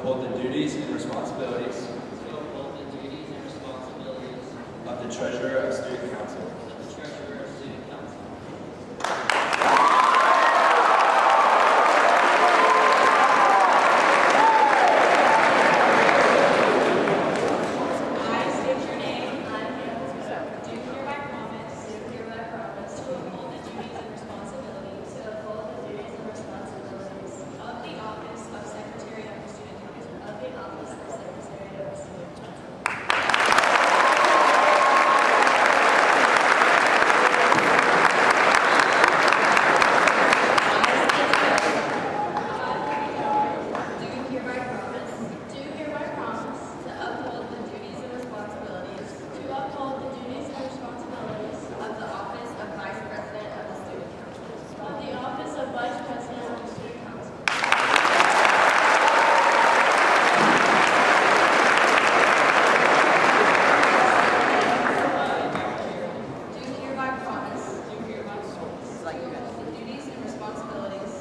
uphold the duties and responsibilities to uphold the duties and responsibilities of the Treasurer of Student Council. of the Treasurer of Student Council. I state your name. Do hereby promise to uphold the duties and responsibilities of the office of Secretary of the Student Council. Do hereby promise to uphold the duties and responsibilities of the office of Vice President of the Student Council. Of the office of Vice President of the Student Council. Do hereby promise to uphold the duties and responsibilities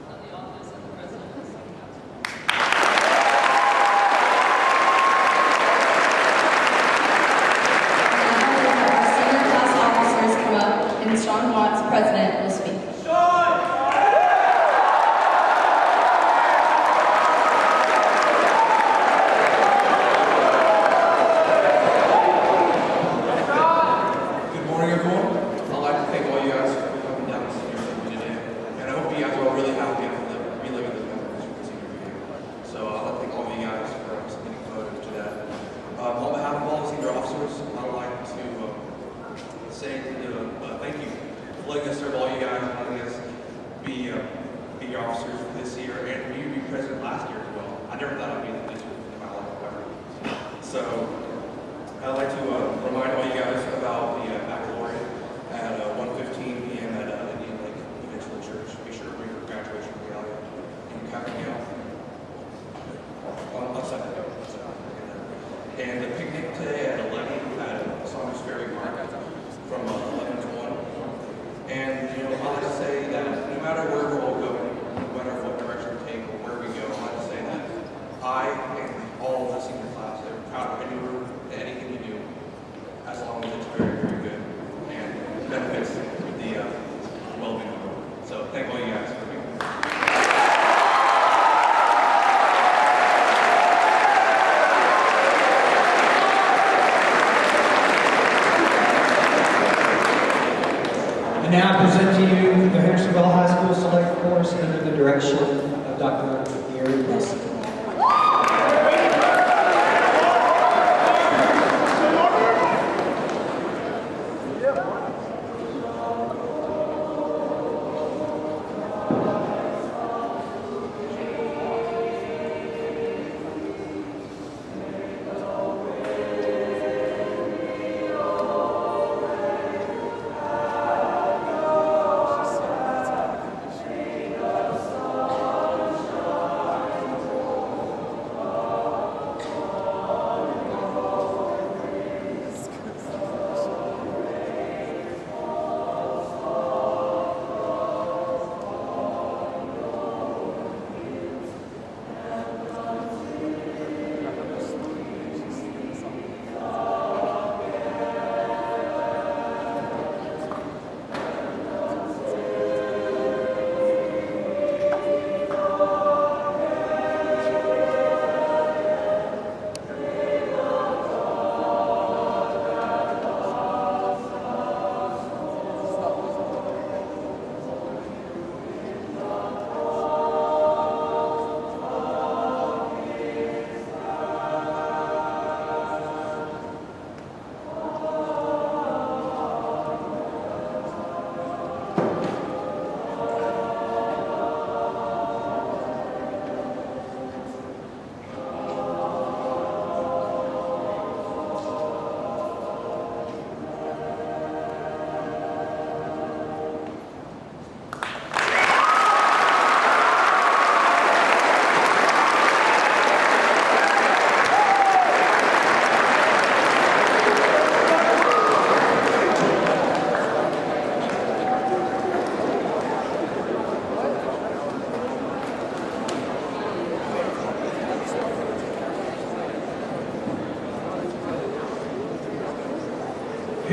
of the office of President of the Student Council. Our senior class officers come up, and Sean Watts, President, will speak. Good morning, everyone. I'd like to thank all you guys for coming down to Senior Assembly today. And I hope you guys are all really happy after reliving the memories from Senior Year. So I'd like to thank all of you guys for submitting photos to that. On behalf of all the senior officers, I'd like to say thank you for letting us serve all you guys and letting us be your officers for this year and for you to be president last year as well. I never thought I'd be in the district in my life ever. So I'd like to remind all you guys about the baccalaureate at 1:15 p.m. at Indian Lake Eventual Church. Be sure to bring your graduation regalia and capping gown. On Sunday. And the picnic today at 11 at Saunders Ferry Park from 11 to 1. And I like to say that no matter where we're all going, no matter what direction we take or where we go, I like to say that I and all of the senior class are proud of anything you do, as long as it's very, very good and benefits the well-being of the world. So thank all you guys for being here. And now I present to you the Hendersonville High School Select Course under the direction of Dr. Gary Wilson.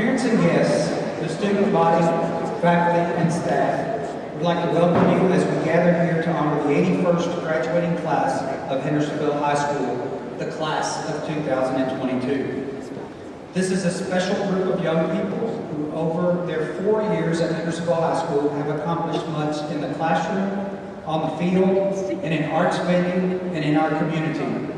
Parents and guests, the student body, faculty, and staff would like to welcome you as we gather here to honor the 81st graduating class of Hendersonville High School, the class of 2022. This is a special group of young people who, over their 4 years at Hendersonville High School, have accomplished much in the classroom, on the field, and in arts venue, and in our community.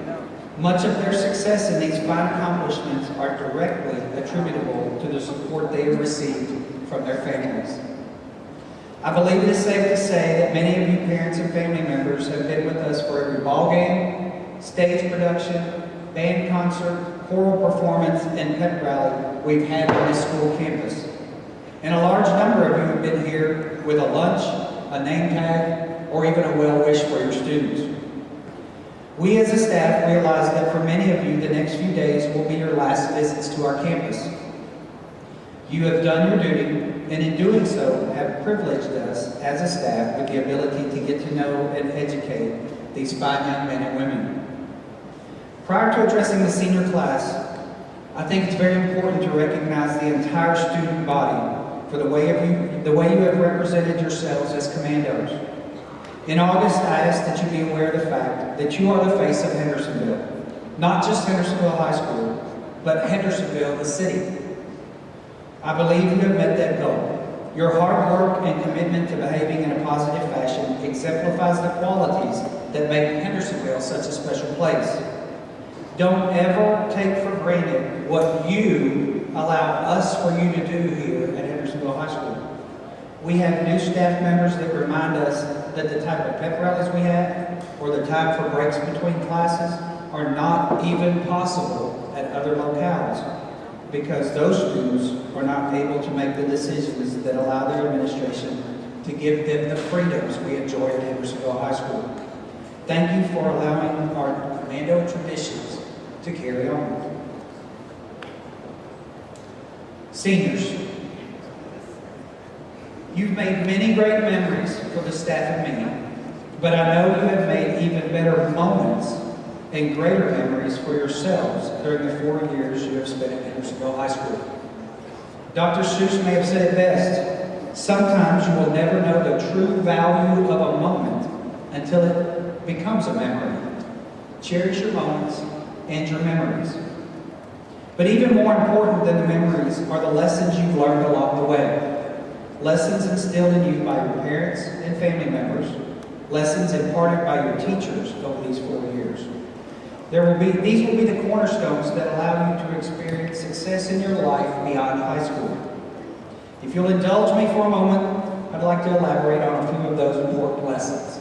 Much of their success in these fine accomplishments are directly attributable to the support they have received from their families. I believe it is safe to say that many of you parents and family members have been with us for every ball game, stage production, band concert, choral performance, and pep rally we've had on this school campus. And a large number of you have been here with a lunch, a name tag, or even a well wish for your students. We as a staff realize that for many of you, the next few days will be your last visits to our campus. You have done your duty, and in doing so, have privileged us as a staff with the ability to get to know and educate these fine young men and women. Prior to addressing the senior class, I think it's very important to recognize the entire student body for the way you have represented yourselves as commandos. In August, I ask that you be aware of the fact that you are the face of Hendersonville. Not just Hendersonville High School, but Hendersonville, the city. I believe you have met that goal. Your hard work and commitment to behaving in a positive fashion exemplifies the qualities that make Hendersonville such a special place. Don't ever take for granted what you allow us for you to do here at Hendersonville High School. We have new staff members that remind us that the type of pep rallies we have or the time for breaks between classes are not even possible at other locales because those students are not able to make the decisions that allow their administration to give them the freedoms we enjoy at Hendersonville High School. Thank you for allowing our commando traditions to carry on. Seniors, you've made many great memories for the staff and me, but I know you have made even better moments and greater memories for yourselves during the 4 years you have spent at Hendersonville High School. Dr. Seuss may have said it best, sometimes you will never know the true value of a moment until it becomes a memory. Cherish your moments and your memories. But even more important than the memories are the lessons you've learned along the way. Lessons instilled in you by your parents and family members, lessons imparted by your teachers over these 4 years. These will be the cornerstones that allow you to experience success in your life beyond high school. If you'll indulge me for a moment, I'd like to elaborate on a few of those important lessons.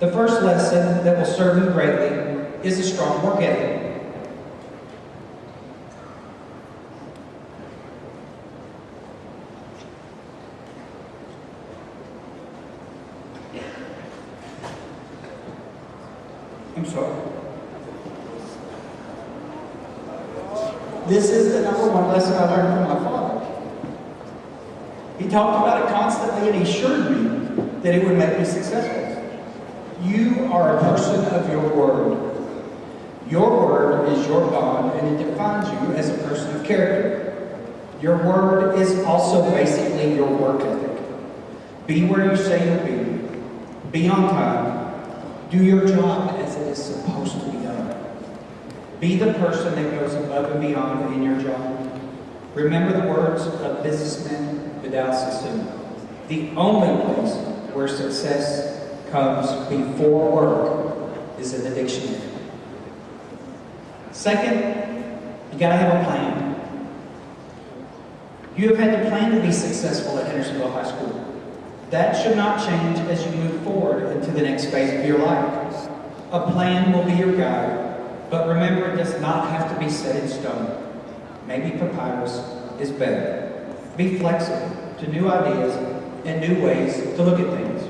The first lesson that will serve you greatly is a strong work ethic. I'm sorry. This is the number one lesson I learned from my father. He talked about it constantly and he assured me that it would make me successful. You are a person of your word. Your word is your bond and it defines you as a person of character. Your word is also basically your work ethic. Be where you say you'll be. Be on time. Do your job as it is supposed to be done. Be the person that goes above and beyond in your job. Remember the words of businessman Vidal Sassoon. The only place where success comes before work is in the dictionary. Second, you gotta have a plan. You have had to plan to be successful at Hendersonville High School. That should not change as you move forward into the next phase of your life. A plan will be your guide, but remember it does not have to be set in stone. Maybe papyrus is better. Be flexible to new ideas and new ways to look at things.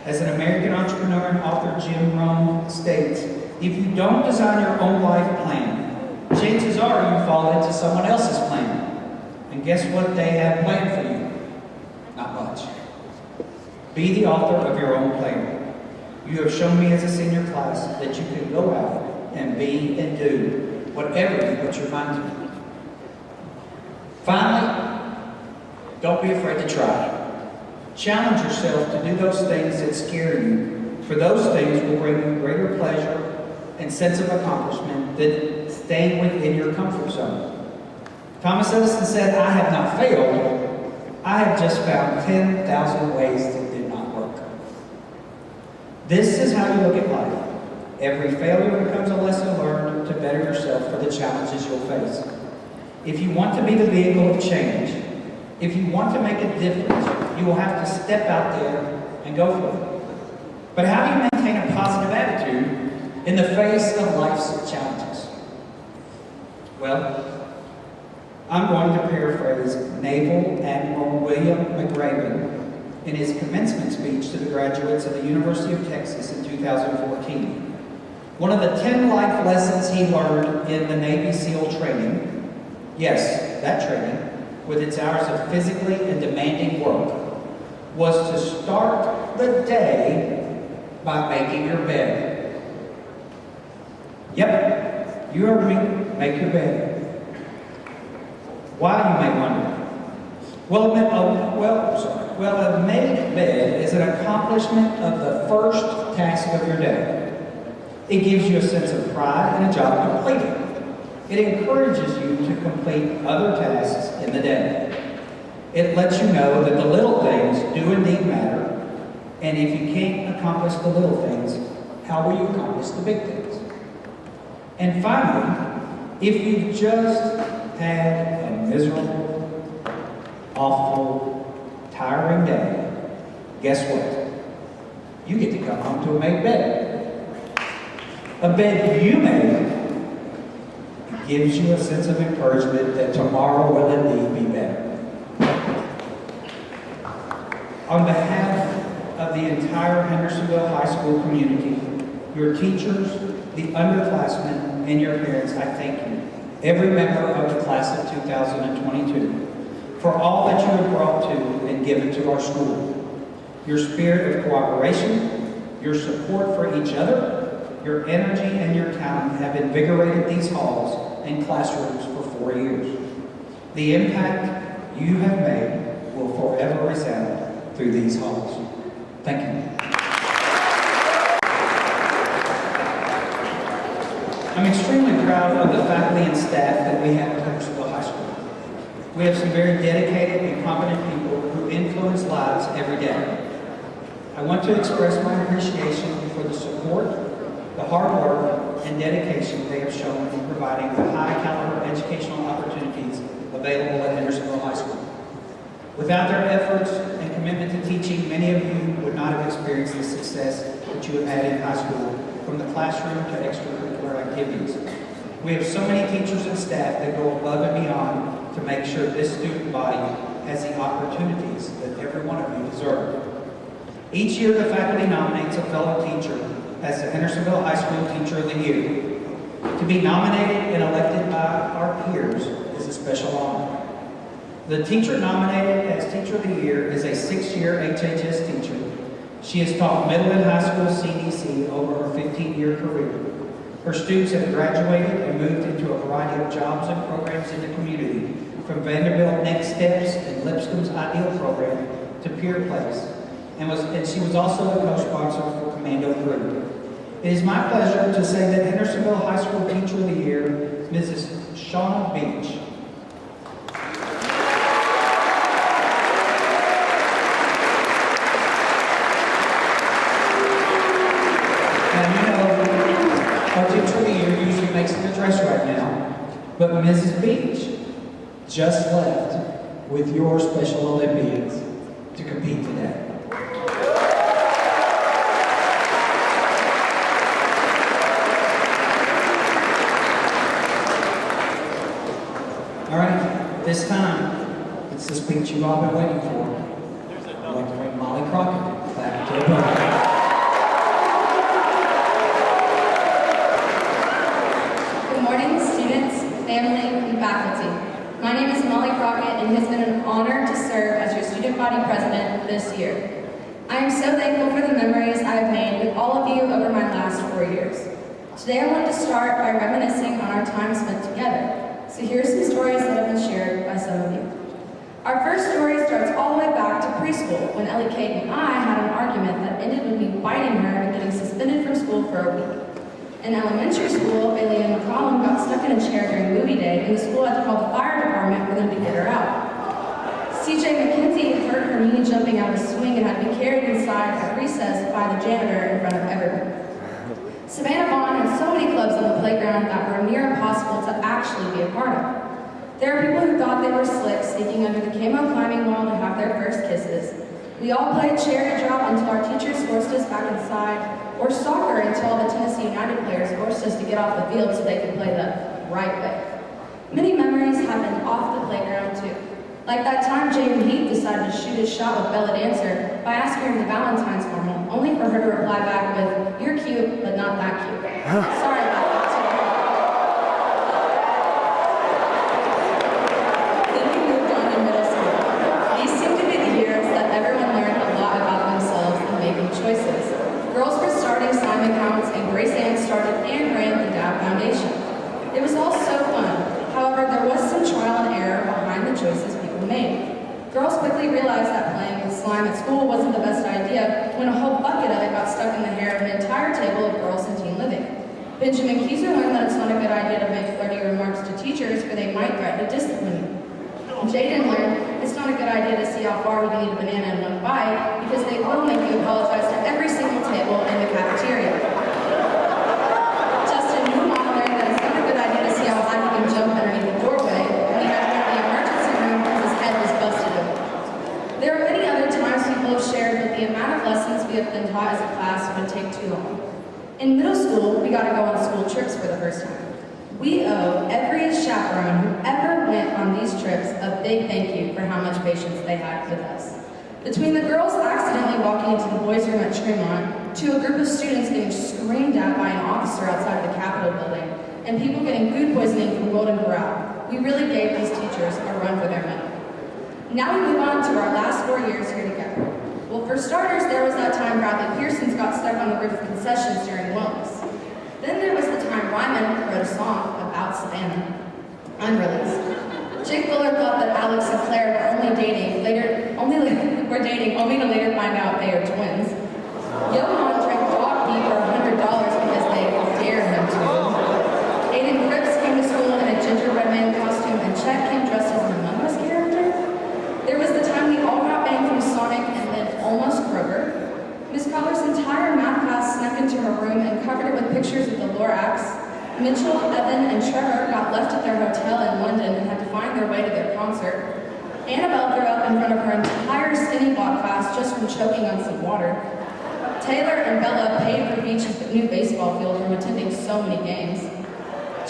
As an American entrepreneur and author Jim Rohn states, if you don't design your own life plan, chances are you fall into someone else's plan. And guess what they have planned for you? Not much. Be the author of your own plan. You have shown me as a senior class that you can go out and be and do whatever you put your mind to. Finally, don't be afraid to try. Challenge yourself to do those things that scare you, for those things will bring you greater pleasure and sense of accomplishment than staying within your comfort zone. Thomas Edison said, "I have not failed, I have just found 10,000 ways that did not work." This is how you look at life. Every failure becomes a lesson learned to better yourself for the challenges you'll face. If you want to be the vehicle of change, if you want to make a difference, you will have to step out there and go for it. But how do you maintain a positive attitude in the face of life's challenges? Well, I'm going to paraphrase Naval Admiral William McRaven in his commencement speech to the graduates of the University of Texas in 2014. One of the 10 life lessons he learned in the Navy SEAL training, yes, that training, with its hours of physically and demanding work, was to start the day by making your bed. Yep, you heard me, make your bed. Why, you may wonder? Well, a made bed is an accomplishment of the first task of your day. It gives you a sense of pride and a job completed. It encourages you to complete other tasks in the day. It lets you know that the little things do indeed matter, and if you can't accomplish the little things, how will you accomplish the big things? And finally, if you've just had a miserable, awful, tiring day, guess what? You get to come home to a made bed. A bed you made gives you a sense of encouragement that tomorrow will indeed be better. On behalf of the entire Hendersonville High School community, your teachers, the underclassmen, and your parents, I thank you, every member of the class of 2022, for all that you have brought to and given to our school. Your spirit of cooperation, your support for each other, your energy and your talent have invigorated these halls and classrooms for 4 years. The impact you have made will forever resound through these halls. Thank you. I'm extremely proud of the faculty and staff that we have at Hendersonville High School. We have some very dedicated and competent people who influence lives every day. I want to express my appreciation for the support, the hard work, and dedication they have shown in providing the high-caliber educational opportunities available at Hendersonville High School. Without their efforts and commitment to teaching, many of you would not have experienced the success that you have had in high school, from the classroom to extracurricular activities. We have so many teachers and staff that go above and beyond to make sure this student body has the opportunities that every one of you deserve. Each year, the faculty nominates a fellow teacher as the Hendersonville High School Teacher of the Year. To be nominated and elected by our peers is a special honor. The teacher nominated as Teacher of the Year is a 6-year HHS teacher. She has taught middle and high school CDC over her 15-year career. Her students have graduated and moved into a variety of jobs and programs in the community, from Vanderbilt Next Steps and Lipscomb's Ideal Program to Peer Place. And she was also the co-sponsor for Commando 3. It is my pleasure to say that Hendersonville High School Teacher of the Year is Mrs. Shauna Beach. Now, you know, our Teacher of the Year usually makes an address right now, but Mrs. Beach just left with your Special Olympians to compete today. All right, this time, it's the speech you've all been waiting for. I'd like to bring Molly Crockett back to the podium. Good morning, students, family, and faculty. My name is Molly Crockett, and it has been an honor to serve as your student body president this year. I am so thankful for the memories I have made with all of you over my last 4 years. Today I want to start by reminiscing on our time spent together. So here's some stories that have been shared by some of you. Our first story starts all the way back to preschool when Ellie Kate and I had an argument that ended with me biting her and getting suspended from school for a week. In elementary school, Bailey and McCollum got stuck in a chair during movie day, and the school had to call the fire department for them to get her out. CJ McKenzie hurt her knee jumping out of a swing and had to be carried inside at recess by the janitor in front of everyone. Savannah Vaughn had so many clubs on the playground that were near impossible to actually be a part of. There are people who thought they were slick, sneaking under the camo climbing wall to have their first kisses. We all played cherry drop until our teachers forced us back inside, or soccer until the Tennessee United players forced us to get off the field so they could play the right way. Many memories happened off the playground too. Like that time Jaden Heath decided to shoot his shot with Bella Dancer by asking her the Valentine's formal, only for her to reply back with, "You're cute, but not that cute." Sorry about that. Then we moved on to middle school. These seemed to be the years that everyone learned a lot about themselves and making choices. Girls were starting Simon Counts, and Grace Ann started and ran the Dab Foundation. It was all so fun. However, there was some trial and error behind the choices people made. Girls quickly realized that playing with slime at school wasn't the best idea when a whole bucket of it got stuck in the hair of an entire table of girls in teen living. Benjamin Keiser learned that it's not a good idea to make flirty remarks to teachers, for they might threaten to discipline you. Jaden learned it's not a good idea to see how far you can eat a banana in one bite, because they will make you apologize to every single table in the cafeteria. Justin Newman learned that it's not a good idea to see how high he can jump underneath the doorway when he had to go to the emergency room because his head was busted open. There are many other times people have shared that the amount of lessons we have been taught as a class would take too long. In middle school, we got to go on school trips for the first time. We owe every chaperone who ever went on these trips a big thank you for how much patience they had with us. Between the girls accidentally walking into the boys' room at Tremont, to a group of students getting screamed at by an officer outside the Capitol building, and people getting food poisoning from Golden Corral, we really gave these teachers a run for their money. Now we move on to our last 4 years here together. Well, for starters, there was that time Bradley Pearsons got stuck on the roof of concessions during wellness. Then there was the time Ryman wrote a song about Savannah, unreleased. Jake Bullard thought that Alex and Claire were only dating only to later find out they are twins. Johan drank dog pee for $100 because they dared him to. Aiden Cripps came to school in a gingerbread man costume, and Chet came dressed as an Among Us character. There was the time we all got banned from Sonic and then almost Kroger. Miss Collar's entire math class snuck into her room and covered it with pictures of the Lorax. Mitchell, Evan, and Trevor got left at their hotel in London and had to find their way to their concert. Annabelle threw up in front of her entire skinny block class just from choking on some water. Taylor and Bella paid for Beach's new baseball field from attending so many games.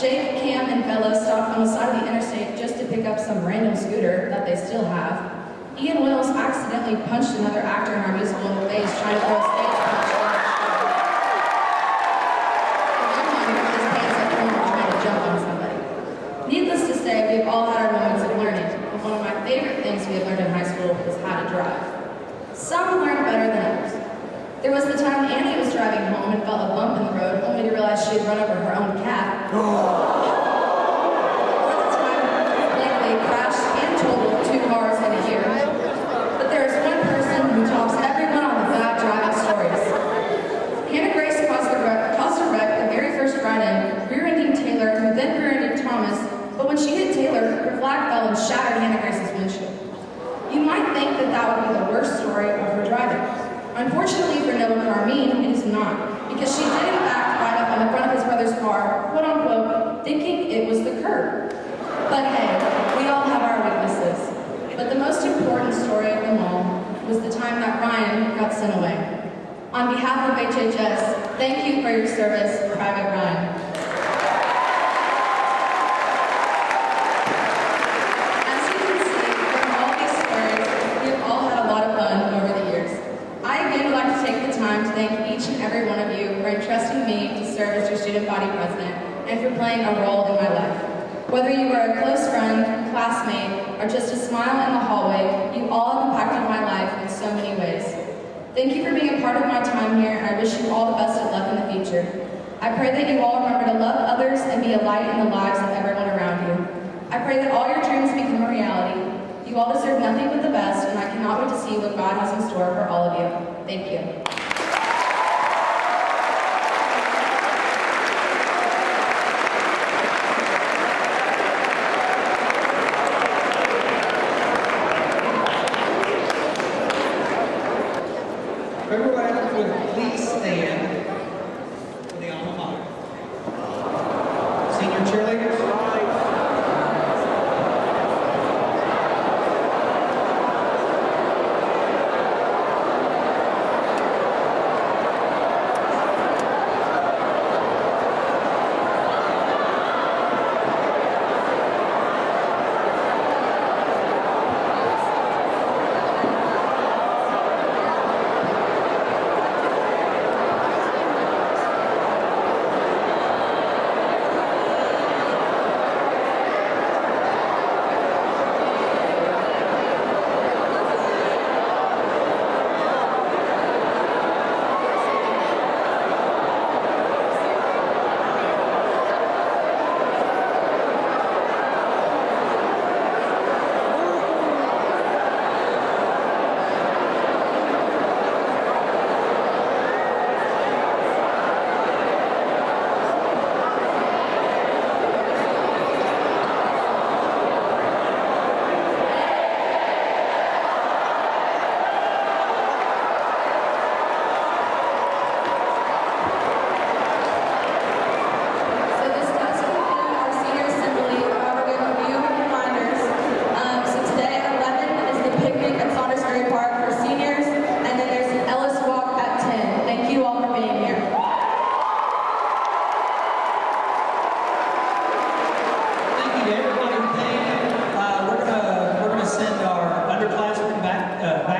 Jake, Cam, and Bella stopped on the side of the interstate just to pick up some random scooter that they still have. Ian Wills accidentally punched another actor in our musical in the face trying to throw a stage punch. Needless to say, we've all had our moments of learning, but one of my favorite things we have learned in high school was how to drive. Some learned better than others. There was the time Annie was driving home and felt a bump in the road, only to realize she had run over her own cat. Or the time Blakely crashed and totaled 2 cars in a year. But there is one person who tops everyone on the bad driving stories. Hannah Grace caused a wreck the very first ride-in, rear-ending Taylor, who then rear-ended Thomas. But when she hit Taylor, her flag fell and shattered Hannah Grace's windshield. You might think that that would be the worst story of her driving. Unfortunately for Noah Carmine, it is not, because she did in fact ride up on the front of his brother's car, quote-unquote, thinking it was the curb. But hey, we all have our weaknesses. But the most important story of them all was the time that Ryan got sent away. On behalf of HHS, thank you for your service, Private Ryan. Thank each and every one of you for entrusting me to serve as your student body president and for playing a role in my life. Whether you were a close friend, classmate, or just a smile in the hallway, you all have impacted my life in so many ways. Thank you for being a part of my time here, and I wish you all the best of luck in the future. I pray that you all remember to love others and be a light in the lives of everyone around you. I pray that all your dreams become a reality. You all deserve nothing but the best, and I cannot wait to see what God has in store for all of you. Thank you. February